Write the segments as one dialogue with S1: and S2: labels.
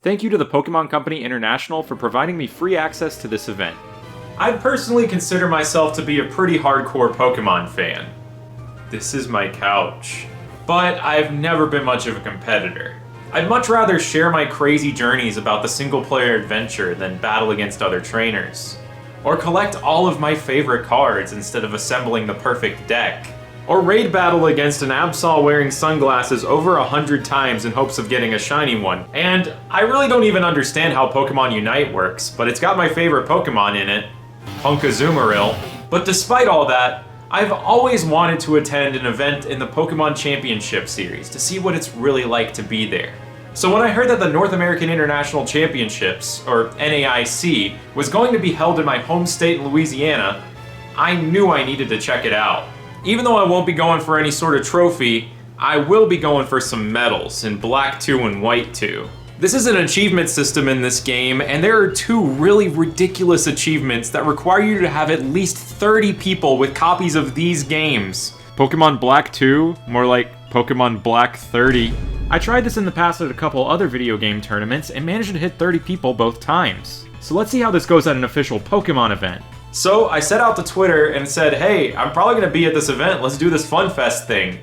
S1: Thank you to the Pokemon Company International for providing me free access to this event. I personally consider myself to be a pretty hardcore Pokemon fan. This is my couch. But I've never been much of a competitor. I'd much rather share my crazy journeys about the single-player adventure than battle against other trainers. Or collect all of my favorite cards instead of assembling the perfect deck. Or raid battle against an Absol wearing sunglasses over 100 times in hopes of getting a shiny one. And I really don't even understand how Pokemon Unite works, but it's got my favorite Pokemon in it, Punkazoomeril. But despite all that, I've always wanted to attend an event in the Pokemon Championship Series to see what it's really like to be there. So when I heard that the North American International Championships, or NAIC, was going to be held in my home state in Louisiana, I knew I needed to check it out. Even though I won't be going for any sort of trophy, I will be going for some medals in Black 2 and White 2. This is an achievement system in this game, and there are 2 really ridiculous achievements that require you to have at least 30 people with copies of these games. Pokemon Black 2, more like Pokemon Black 30. I tried this in the past at a couple other video game tournaments and managed to hit 30 people both times. So let's see how this goes at an official Pokemon event. So I set out to Twitter and said, hey, I'm probably gonna be at this event, let's do this Fun Fest thing.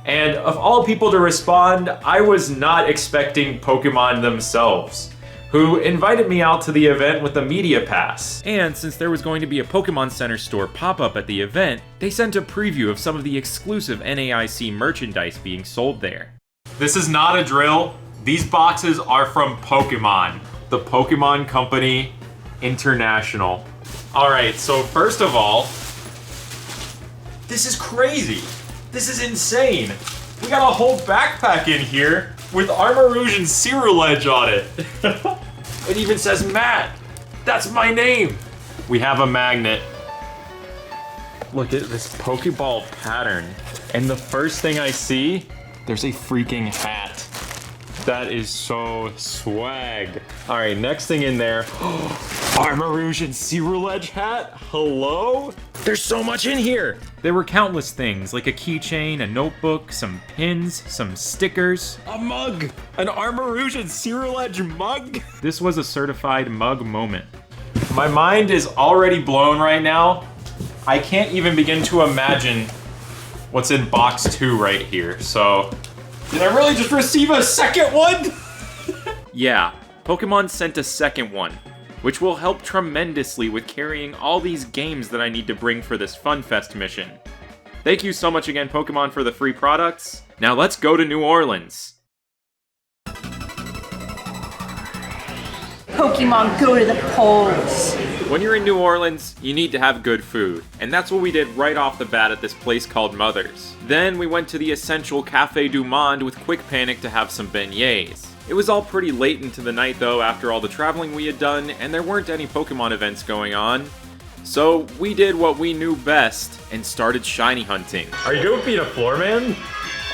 S1: And of all people to respond, I was not expecting Pokemon themselves, who invited me out to the event with a media pass. And since there was going to be a Pokemon Center store pop-up at the event, they sent a preview of some of the exclusive NAIC merchandise being sold there. This is not a drill. These boxes are from Pokemon, the Pokemon Company International. Alright, so first of all, this is crazy. This is insane. We got a whole backpack in here with Armarouge and Ceruledge on it. It even says Matt. That's my name. We have a magnet. Look at this Pokeball pattern. And the first thing I see, there's a freaking hat. That is so swag. All right, next thing in there, Armarouge and Ceruledge hat? Hello? There's so much in here! There were countless things, like a keychain, a notebook, some pins, some stickers, a mug! An Armarouge and Ceruledge mug? This was a certified mug moment. My mind is already blown right now. I can't even begin to imagine what's in box 2 right here, so... Did I really just receive a second one? Yeah, Pokemon sent a second one, which will help tremendously with carrying all these games that I need to bring for this Fun Fest mission. Thank you so much again, Pokemon, for the free products. Now let's go to New Orleans.
S2: Pokemon, go to the polls.
S1: When you're in New Orleans, you need to have good food, and that's what we did right off the bat at this place called Mother's. Then we went to the essential Café du Monde with Quick Panic to have some beignets. It was all pretty late into the night though after all the traveling we had done, and there weren't any Pokemon events going on. So we did what we knew best and started shiny hunting. Are you good with being a floor man?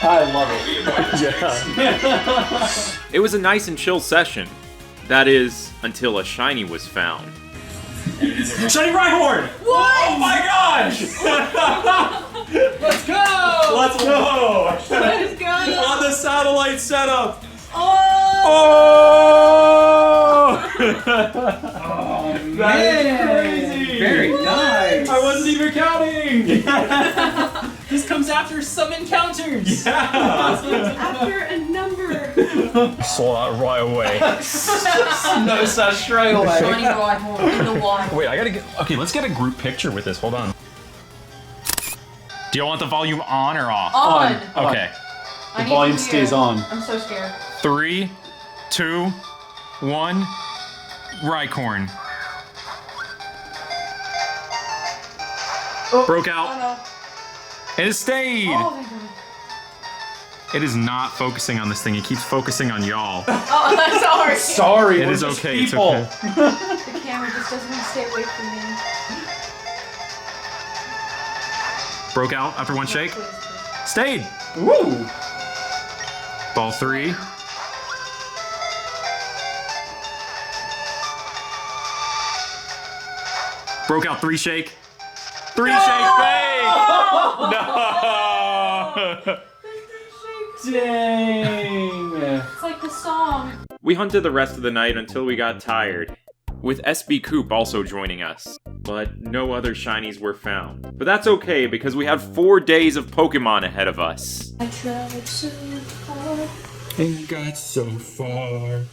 S3: I love it.
S1: Yeah. It was a nice and chill session. That is, until a shiny was found.
S3: Shiny Rhyhorn!
S2: What?
S3: Oh my gosh!
S2: Let's go!
S3: Let's go!
S2: Let's go!
S3: On the satellite setup!
S2: Oh!
S3: Oh
S2: man!
S3: That is crazy!
S2: Very nice!
S3: I wasn't even counting!
S4: This comes after some encounters!
S3: Yeah!
S2: After a number!
S3: Sold out right away.
S4: No such straight away.
S2: Shiny Rhyhorn in the water.
S3: Wait, I gotta get. Okay, let's get a group picture with this. Hold on. Do you want the volume on or off?
S2: On!
S3: Okay.
S2: I need
S4: volume
S2: to hear.
S4: stays on.
S2: I'm so scared.
S3: 3, 2, 1. Rhyhorn.
S2: Oh.
S3: Broke out.
S2: Oh no.
S3: It stayed.
S2: Oh my god.
S3: It is not focusing on this thing. It keeps focusing on y'all.
S2: Oh, I'm sorry.
S4: Sorry,
S3: It
S4: we're
S3: is
S4: just
S3: okay. It's
S4: people.
S3: okay.
S2: The camera just doesn't want to stay away from me.
S3: Broke out after one shake.
S2: Please, please.
S3: Stayed.
S4: Woo!
S3: Ball 3. Broke out 3 shake. 3 shake fake. No.
S4: Dang!
S2: It's like the song.
S1: We hunted the rest of the night until we got tired, with SB Coop also joining us. But no other shinies were found. But that's okay, because we had 4 days of Pokemon ahead of us.
S2: I tried so hard.
S3: And got so far.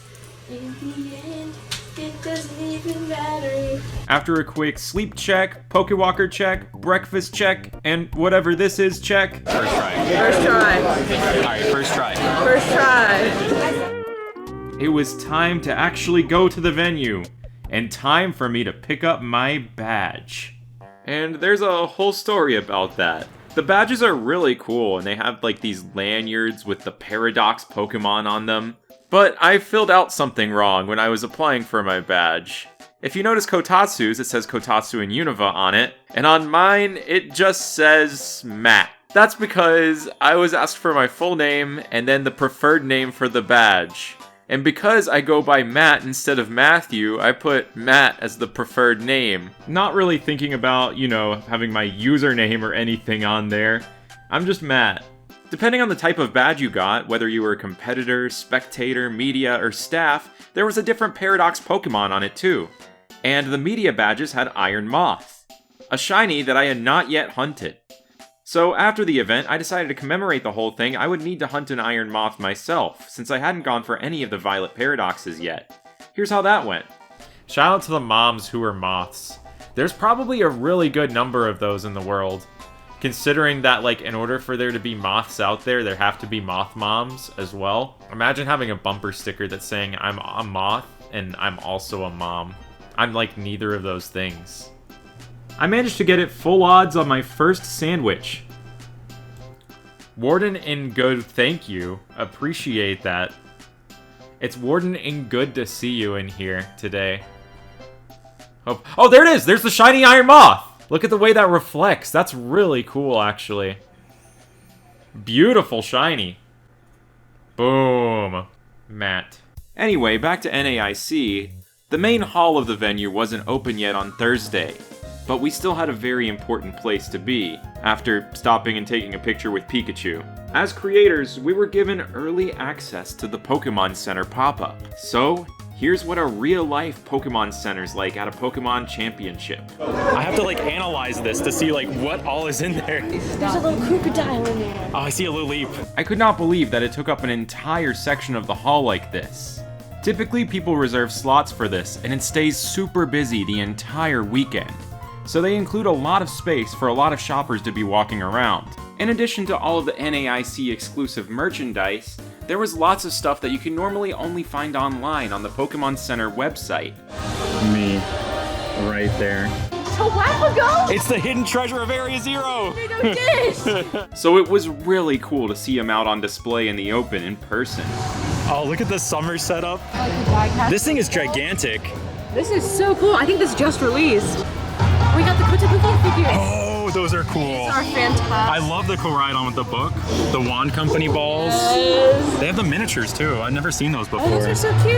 S2: In the end, it doesn't even matter.
S1: After a quick sleep check, Pokewalker check, breakfast check, and whatever this is check.
S3: First try.
S5: First try.
S3: Alright, first try.
S5: First try.
S1: It was time to actually go to the venue, and time for me to pick up my badge. And there's a whole story about that. The badges are really cool, and they have like these lanyards with the Paradox Pokemon on them. But I filled out something wrong when I was applying for my badge. If you notice Kotatsu's, it says Kotatsu and Unova on it, and on mine, it just says Matt. That's because I was asked for my full name and then the preferred name for the badge. And because I go by Matt instead of Matthew, I put Matt as the preferred name. Not really thinking about, having my username or anything on there. I'm just Matt. Depending on the type of badge you got, whether you were a competitor, spectator, media, or staff, there was a different Paradox Pokemon on it too. And the media badges had Iron Moth, a shiny that I had not yet hunted. So after the event, I decided to commemorate the whole thing, I would need to hunt an Iron Moth myself, since I hadn't gone for any of the Violet Paradoxes yet. Here's how that went. Shout out to the moms who are moths. There's probably a really good number of those in the world. Considering that, in order for there to be moths out there, there have to be moth moms as well. Imagine having a bumper sticker that's saying, I'm a moth, and I'm also a mom. I'm neither of those things. I managed to get it full odds on my first sandwich. Warden in good, thank you. Appreciate that. It's Warden in good to see you in here today. Oh, there it is! There's the shiny Iron Moth! Look at the way that reflects. That's really cool, actually. Beautiful shiny. Boom. Matt. Anyway, back to NAIC. The main hall of the venue wasn't open yet on Thursday, but we still had a very important place to be, after stopping and taking a picture with Pikachu. As creators, we were given early access to the Pokemon Center pop-up. So, here's what a real-life Pokemon Center's like at a Pokemon Championship.
S3: I have to analyze this to see what all is in there.
S2: There's a little crocodile in there.
S3: Oh, I see a Lilip.
S1: I could not believe that it took up an entire section of the hall like this. Typically, people reserve slots for this, and it stays super busy the entire weekend. So they include a lot of space for a lot of shoppers to be walking around. In addition to all of the NAIC exclusive merchandise, there was lots of stuff that you can normally only find online on the Pokemon Center website.
S3: Me. Right there.
S2: A while ago?
S3: It's the hidden treasure of Area Zero!
S2: No dish!
S1: So it was really cool to see them out on display in the open in person.
S3: Oh, look at the summer setup. This thing is gigantic.
S5: This is so cool. I think this just released. We got the Kotabuki figures.
S3: Oh, those are cool.
S5: These are fantastic.
S3: I love the Koraidon with the book. The Wand Company balls.
S5: Yes.
S3: They have the miniatures too. I've never seen those before.
S5: Oh, those are so cute.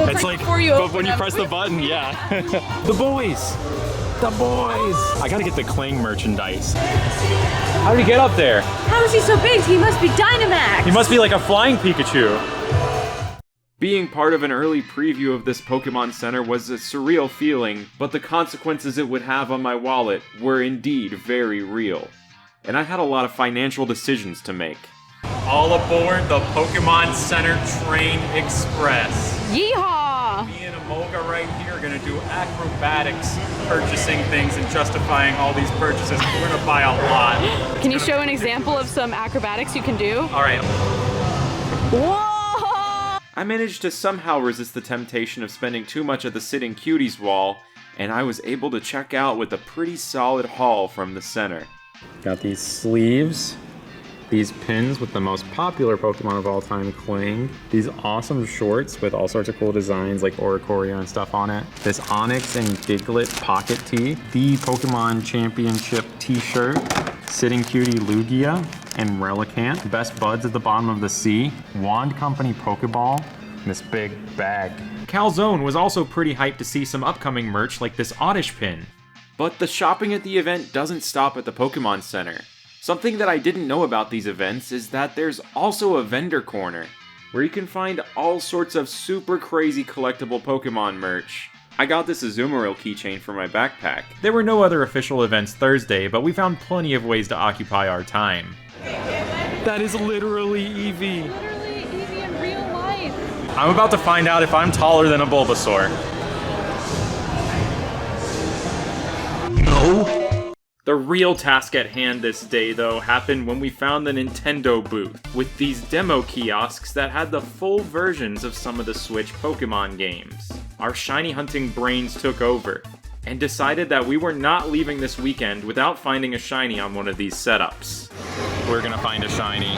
S3: It's
S5: before you
S3: but
S5: open
S3: when you
S5: them.
S3: press the button, yeah. The boys. The boys. I gotta get the Clang merchandise. How did he get up there?
S5: How is he so big? He must be Dynamax.
S3: He must be like a flying Pikachu.
S1: Being part of an early preview of this Pokemon Center was a surreal feeling, but the consequences it would have on my wallet were indeed very real. And I had a lot of financial decisions to make. All aboard the Pokemon Center Train Express.
S5: Yeehaw!
S1: Me and Amolga right here are gonna do acrobatics, purchasing things and justifying all these purchases. We're gonna buy a lot.
S5: Can you show an example of some acrobatics you can do?
S1: All right.
S5: Whoa!
S1: I managed to somehow resist the temptation of spending too much at the Sitting Cuties wall, and I was able to check out with a pretty solid haul from the center.
S3: Got these sleeves, these pins with the most popular Pokemon of all time, Clang, these awesome shorts with all sorts of cool designs like Oricorio and stuff on it, this Onix and Diglett pocket tee, the Pokemon Championship t-shirt, Sitting Cutie Lugia, and Relicanth, Best Buds at the bottom of the sea, Wand Company Pokeball, and this big bag.
S1: Calzone was also pretty hyped to see some upcoming merch like this Oddish pin. But the shopping at the event doesn't stop at the Pokemon Center. Something that I didn't know about these events is that there's also a vendor corner. where you can find all sorts of super crazy collectible Pokemon merch. I got this Azumarill keychain for my backpack. There were no other official events Thursday, but we found plenty of ways to occupy our time. That is literally Eevee.
S5: Literally Eevee in real life.
S1: I'm about to find out if I'm taller than a Bulbasaur. No. The real task at hand this day, though, happened when we found the Nintendo booth, with these demo kiosks that had the full versions of some of the Switch Pokemon games. Our shiny hunting brains took over, and decided that we were not leaving this weekend without finding a shiny on one of these setups. We're gonna find a shiny.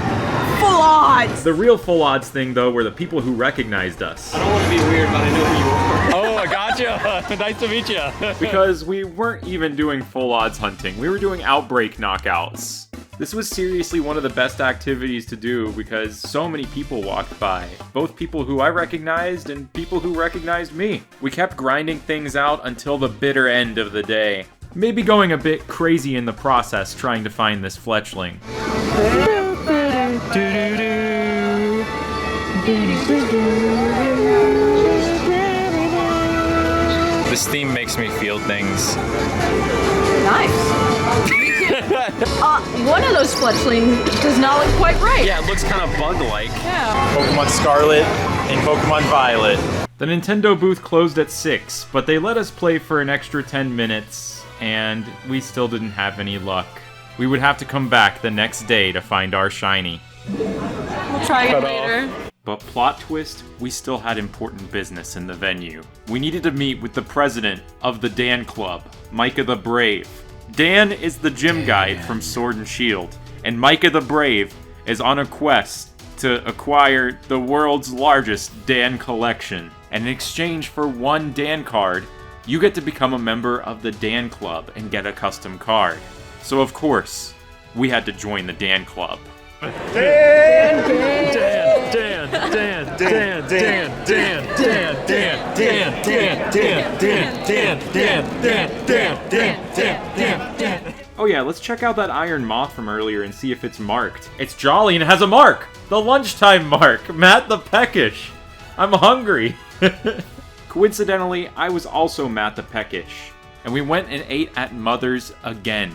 S5: Full odds!
S1: The real full odds thing, though, were the people who recognized us.
S4: I don't want to be weird, but I know who you are.
S3: Oh, I gotcha. Nice to meet you.
S1: Because we weren't even doing full odds hunting, we were doing outbreak knockouts. This was seriously one of the best activities to do because so many people walked by. Both people who I recognized and people who recognized me. We kept grinding things out until the bitter end of the day. Maybe going a bit crazy in the process trying to find this fletchling. This theme makes me feel things.
S5: Nice. One of those fletchlings does not look quite right.
S1: Yeah, it looks kind of bug-like.
S5: Yeah.
S1: Pokemon Scarlet and Pokemon Violet. The Nintendo booth closed at 6, but they let us play for an extra 10 minutes, and we still didn't have any luck. We would have to come back the next day to find our shiny.
S5: We'll try it later.
S1: But plot twist, we still had important business in the venue. We needed to meet with the president of the Dan Club, Micah the Brave. Dan is the gym guide from Sword and Shield, and Micah the Brave is on a quest to acquire the world's largest Dan collection. And in exchange for one Dan card, you get to become a member of the Dan Club and get a custom card. So of course, we had to join the Dan Club. Oh yeah, let's check out that iron moth from earlier and see if it's marked. It's jolly and it has a mark! The lunchtime mark! Matt the Peckish! I'm hungry! Coincidentally, I was also Matt the Peckish, and we went and ate at Mother's again.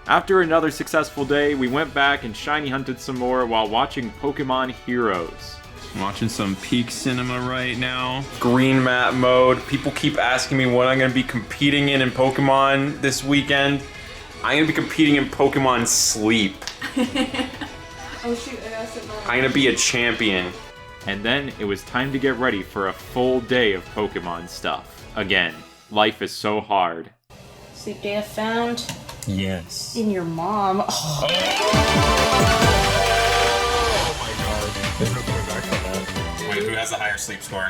S1: After another successful day, we went back and shiny hunted some more while watching Pokemon Heroes. I'm watching some peak cinema right now. Green mat mode. People keep asking me what I'm going to be competing in Pokemon this weekend. I'm going to be competing in Pokemon Sleep.
S5: Oh shoot, I gotta sit down.
S1: I'm going to be a champion. And then it was time to get ready for a full day of Pokemon stuff. Again, life is so hard.
S2: Sleep day I found
S3: Yes.
S2: in your mom. Oh.
S3: There's no coming back from that.
S1: Wait, who has the higher sleep score?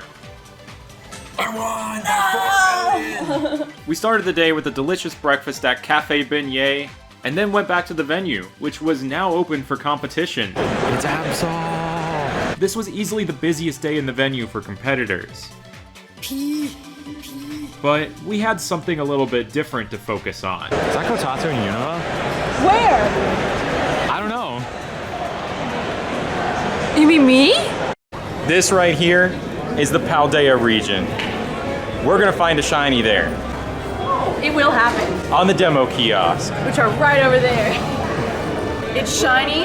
S1: We started the day with a delicious breakfast at Cafe Beignet, and then went back to the venue, which was now open for competition.
S3: It's Absol.
S1: This was easily the busiest day in the venue for competitors. But we had something a little bit different to focus on.
S3: Is that Kotatsu and Unova?
S5: Where?
S3: I don't know.
S5: You mean me?
S1: This right here is the Paldea region. We're gonna find a shiny there,
S5: It will happen.
S1: on the demo kiosk.
S5: Which are right over there. It's shiny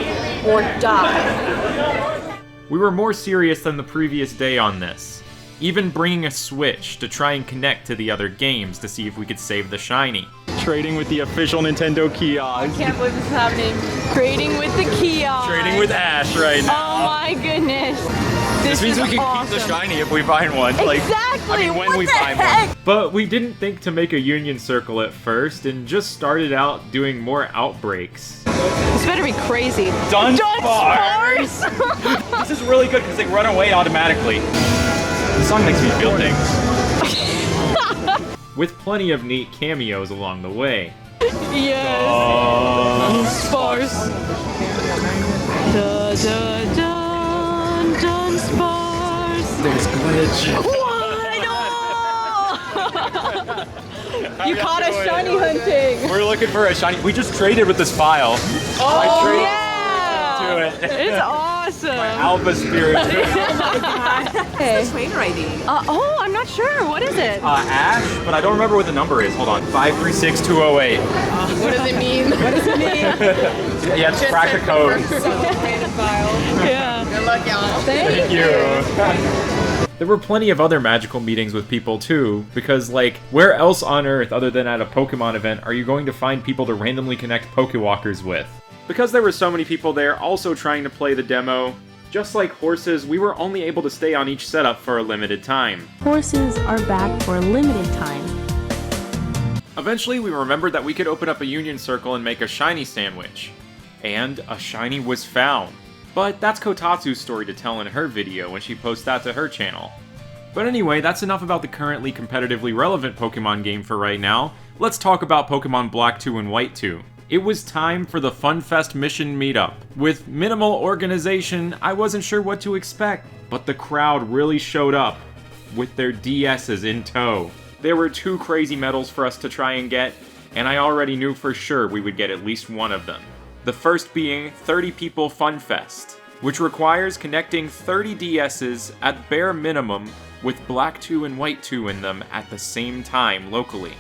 S5: or die.
S1: We were more serious than the previous day on this, even bringing a Switch to try and connect to the other games to see if we could save the shiny. Trading with the official Nintendo kiosk.
S5: Can't believe this is happening. Trading with the kiosk.
S1: Trading with Ash right now.
S5: Oh my goodness.
S1: This means
S5: is
S1: we can
S5: awesome.
S1: keep the shiny if we find one.
S5: Exactly.
S1: When
S5: what
S1: we
S5: the
S1: find
S5: heck?
S1: one. But we didn't think to make a union circle at first and just started out doing more outbreaks.
S5: This better be crazy.
S1: Dunsparce! This is really good because they run away automatically. This song makes me feel things. With plenty of neat cameos along the way.
S5: Yes. Sparse. Da da dun sparse.
S1: There's glitch.
S5: What? No! You caught us shiny hunting.
S1: We're looking for a shiny. We just traded with this file.
S5: Oh yeah.
S1: it.
S5: It's awesome.
S1: Alpha spirit.
S5: Okay.
S2: Trainer ID.
S5: Oh, I'm not sure. What is it?
S1: Ash, but I don't remember what the number is. Hold on. 536208.
S5: What does it mean? What does it mean?
S1: Yeah, just crack the code.
S5: Yeah. Good luck, y'all.
S1: Thank you. There were plenty of other magical meetings with people too, because like, where else on Earth other than at a Pokemon event are you going to find people to randomly connect Pokewalkers with? Because there were so many people there also trying to play the demo, just like horses, we were only able to stay on each setup for a limited time.
S6: Horses are back for a limited time.
S1: Eventually, we remembered that we could open up a Union Circle and make a shiny sandwich. And a shiny was found. But that's Kotatsu's story to tell in her video when she posts that to her channel. But anyway, that's enough about the currently competitively relevant Pokemon game for right now. Let's talk about Pokemon Black 2 and White 2. It was time for the FunFest mission meetup. With minimal organization, I wasn't sure what to expect, but the crowd really showed up with their DSs in tow. There were 2 crazy medals for us to try and get, and I already knew for sure we would get at least one of them. The first being 30 People FunFest, which requires connecting 30 DSs at bare minimum with Black 2 and White 2 in them at the same time locally.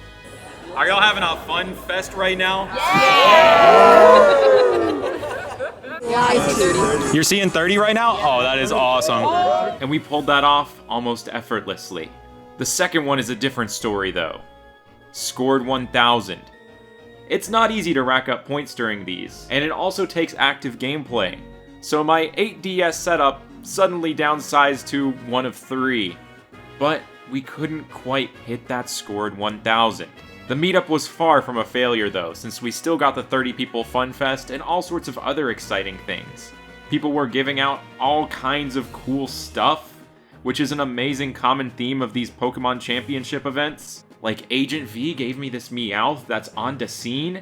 S1: Are y'all having a fun fest right now?
S5: Yeah, I see 30.
S1: You're seeing 30 right now? Oh, that is awesome. And we pulled that off almost effortlessly. The second one is a different story though. Scored 1,000. It's not easy to rack up points during these, and it also takes active gameplay. So my 8DS setup suddenly downsized to 1 of 3. But we couldn't quite hit that scored 1,000. The meetup was far from a failure though, since we still got the 30 People FunFest and all sorts of other exciting things. People were giving out all kinds of cool stuff, which is an amazing common theme of these Pokemon Championship events. Like Agent V gave me this Meowth that's on the scene,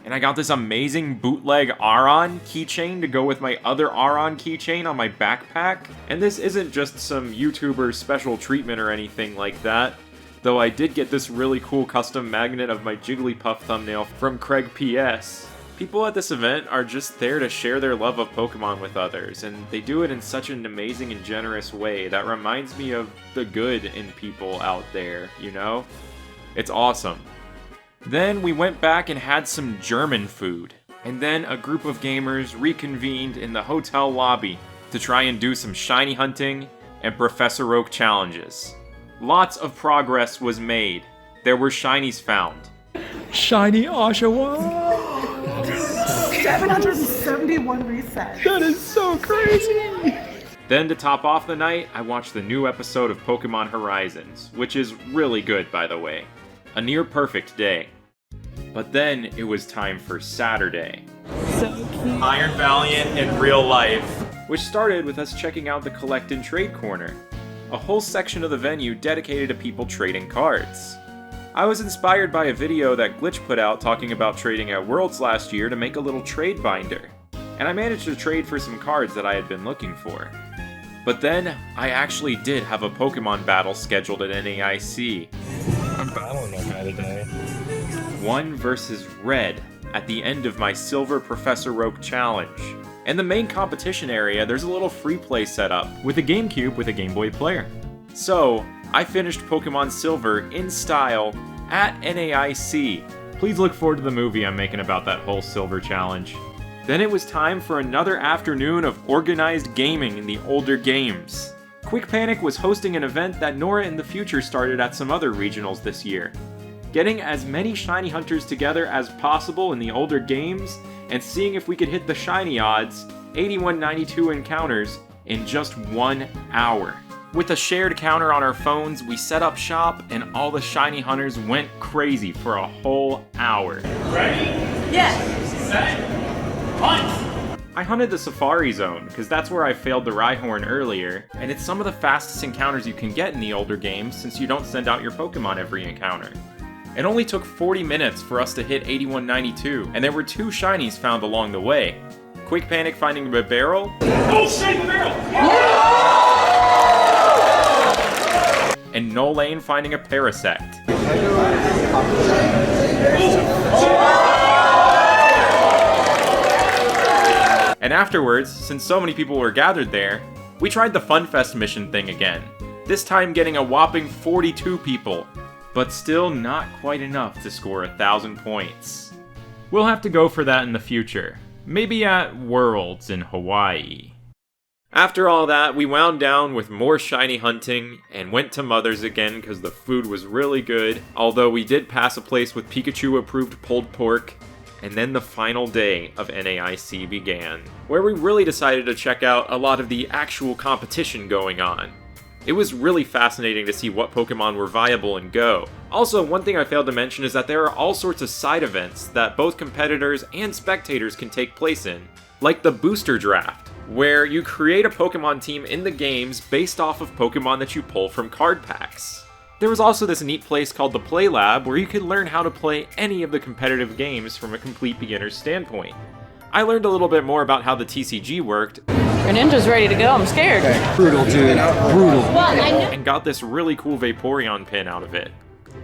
S1: and I got this amazing bootleg Aron keychain to go with my other Aron keychain on my backpack. And this isn't just some YouTuber special treatment or anything like that, though I did get this really cool custom magnet of my Jigglypuff thumbnail from Craig PS. People at this event are just there to share their love of Pokemon with others, and they do it in such an amazing and generous way that reminds me of the good in people out there, you know? It's awesome. Then we went back and had some German food, and then a group of gamers reconvened in the hotel lobby to try and do some shiny hunting and Professor Oak challenges. Lots of progress was made. There were shinies found. Shiny Oshawa!
S7: 771 resets.
S1: That is so crazy! Then to top off the night, I watched the new episode of Pokemon Horizons, which is really good by the way. A near perfect day. But then it was time for Saturday.
S7: So cute.
S1: Iron Valiant in real life. Which started with us checking out the Collect and Trade Corner, a whole section of the venue dedicated to people trading cards. I was inspired by a video that Glitch put out talking about trading at Worlds last year to make a little trade binder, and I managed to trade for some cards that I had been looking for. But then, I actually did have a Pokemon battle scheduled at NAIC.
S3: I'm battling that guy today.
S1: 1 versus Red at the end of my Silver Professor Oak challenge. In the main competition area, there's a little free play setup with a GameCube with a Game Boy player. So, I finished Pokemon Silver in style at NAIC. Please look forward to the movie I'm making about that whole Silver challenge. Then it was time for another afternoon of organized gaming in the older games. Quick Panic was hosting an event that Nora in the Future started at some other regionals this year. Getting as many shiny hunters together as possible in the older games, and seeing if we could hit the shiny odds, 8192 encounters, in just 1 hour. With a shared counter on our phones, we set up shop, and all the shiny hunters went crazy for a whole hour. Ready?
S2: Yes.
S1: Set. Hunt! I hunted the Safari Zone, because that's where I failed the Rhyhorn earlier, and it's some of the fastest encounters you can get in the older games since you don't send out your Pokemon every encounter. It only took 40 minutes for us to hit 8192, and there were 2 shinies found along the way. Quick Panic finding a barrel. Oh shit, the barrel! And No Lane finding a Parasect. And afterwards, since so many people were gathered there, we tried the FunFest mission thing again, this time getting a whopping 42 people, but still not quite enough to score 1,000 points. We'll have to go for that in the future, maybe at Worlds in Hawaii. After all that, we wound down with more shiny hunting and went to Mother's again because the food was really good, although we did pass a place with Pikachu approved pulled pork. And then the final day of NAIC began, where we really decided to check out a lot of the actual competition going on. It was really fascinating to see what Pokemon were viable in Go. Also, one thing I failed to mention is that there are all sorts of side events that both competitors and spectators can take place in, like the Booster Draft, where you create a Pokemon team in the games based off of Pokemon that you pull from card packs. There was also this neat place called the Play Lab where you could learn how to play any of the competitive games from a complete beginner's standpoint. I learned a little bit more about how the TCG worked.
S5: Greninja's ready to go, I'm scared.
S3: Brutal, dude. Brutal.
S1: And got this really cool Vaporeon pin out of it.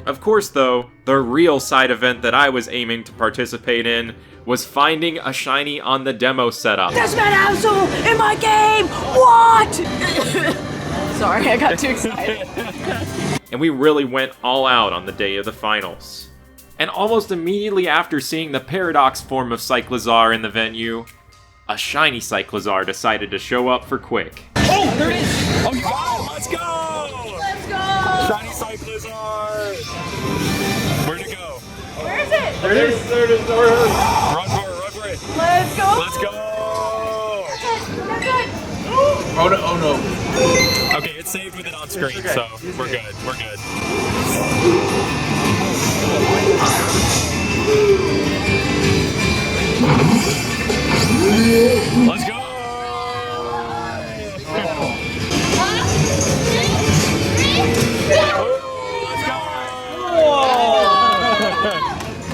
S1: Of course though, the real side event that I was aiming to participate in was finding a shiny on the demo setup.
S5: There's an asshole in my game! What? Sorry, I got too excited.
S1: And we really went all out on the day of the finals. And almost immediately after seeing the Paradox form of Cyclizar in the venue, a shiny Cyclizar decided to show up for Quick.
S3: Oh, there it is! Oh, you got it! Let's go!
S5: Let's go!
S3: Shiny Cyclizar! Where'd it go?
S5: Where is it?
S3: There it is! There it is! Run for it!
S5: Let's go!
S3: Let's go!
S5: We're good!
S3: Oh no, oh no. Okay, it's saved with it on screen, so we're good, we're good. Let's go!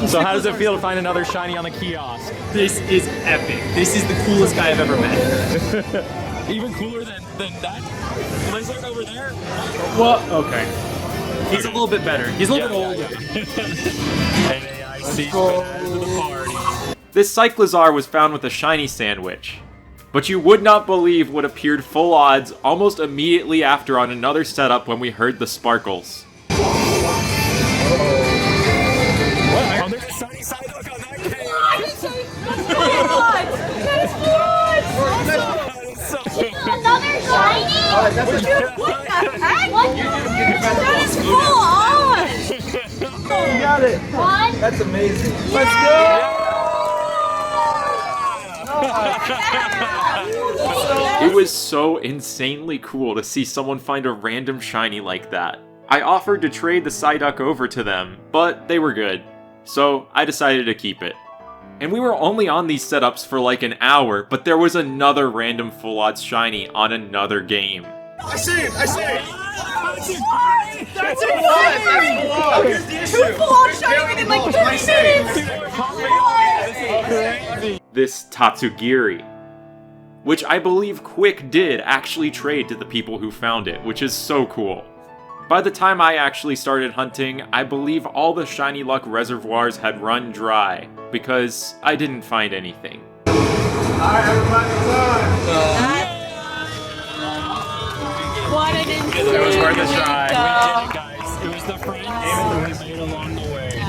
S1: So how does it feel to find another shiny on the kiosk?
S4: This is epic. This is the coolest guy I've ever met.
S3: Even cooler than that lizard over there?
S4: Well, okay. He's a little bit better. He's a little bit older.
S3: NAIC bananas to the party.
S1: This Cyclizar was found with a shiny sandwich. But you would not believe what appeared full odds almost immediately after on another setup when we heard the sparkles.
S3: Oh, there's a shiny Psyduck on that cage!
S2: Another shiny?
S5: What the heck? That is full on!
S2: You got it. One.
S8: That's amazing.
S2: Let's
S1: It was so insanely cool to see someone find a random shiny like that. I offered to trade the Psyduck over to them, but they were good, so I decided to keep it. And we were only on these setups for like an hour, but there was another random full odds shiny on another game.
S8: I see it! I see it!
S5: That's it! Two full-on shiny within like 30 minutes!
S1: This Tatsugiri, which I believe Quick did actually trade to the people who found it, which is so cool. By the time I actually started hunting, I believe all the shiny luck reservoirs had run dry, because I didn't find anything.
S8: Alright, everybody,
S5: What an insane
S3: It was worth a
S5: week,
S3: try.
S5: though.
S3: We did it, guys. It was the friends we made along the way.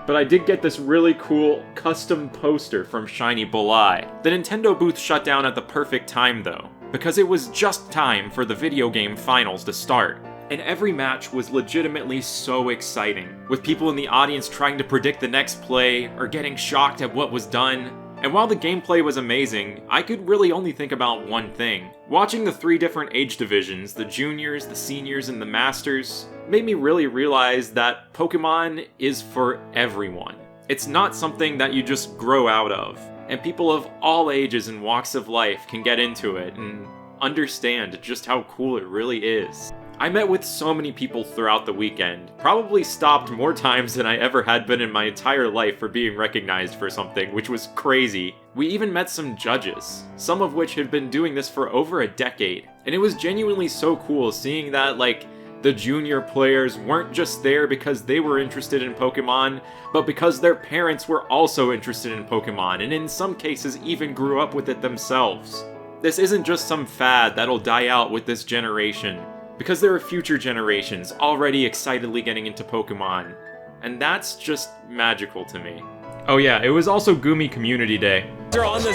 S1: But I did get this really cool custom poster from Shiny Bulai. The Nintendo booth shut down at the perfect time though, because it was just time for the video game finals to start. And every match was legitimately so exciting, with people in the audience trying to predict the next play or getting shocked at what was done. And while the gameplay was amazing, I could really only think about one thing. Watching the 3 different age divisions, the juniors, the seniors, and the masters, made me really realize that Pokemon is for everyone. It's not something that you just grow out of, and people of all ages and walks of life can get into it and understand just how cool it really is. I met with so many people throughout the weekend, probably stopped more times than I ever had been in my entire life for being recognized for something, which was crazy. We even met some judges, some of which had been doing this for over a decade, and it was genuinely so cool seeing that, like, The junior players weren't just there because they were interested in Pokemon, but because their parents were also interested in Pokemon, and in some cases even grew up with it themselves. This isn't just some fad that'll die out with this generation, because there are future generations already excitedly getting into Pokemon, and that's just magical to me. Oh yeah, it was also Gumi Community Day.
S4: They're on the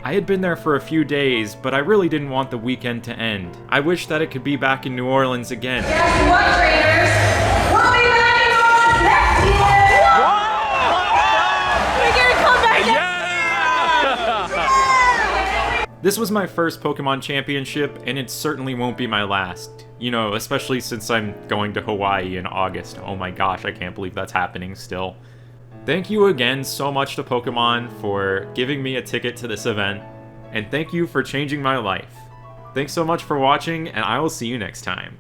S1: I had been there for a few days, but I really didn't want the weekend to end. I wish that it could be back in New Orleans again.
S2: Guess what, traders? We'll be back in Orleans next year!
S5: We're gonna come back next.
S1: This was my first Pokemon Championship, and it certainly won't be my last. You know, especially since I'm going to Hawaii in August. Oh my gosh, I can't believe that's happening still. Thank you again so much to Pokemon for giving me a ticket to this event, and thank you for changing my life. Thanks so much for watching, and I will see you next time.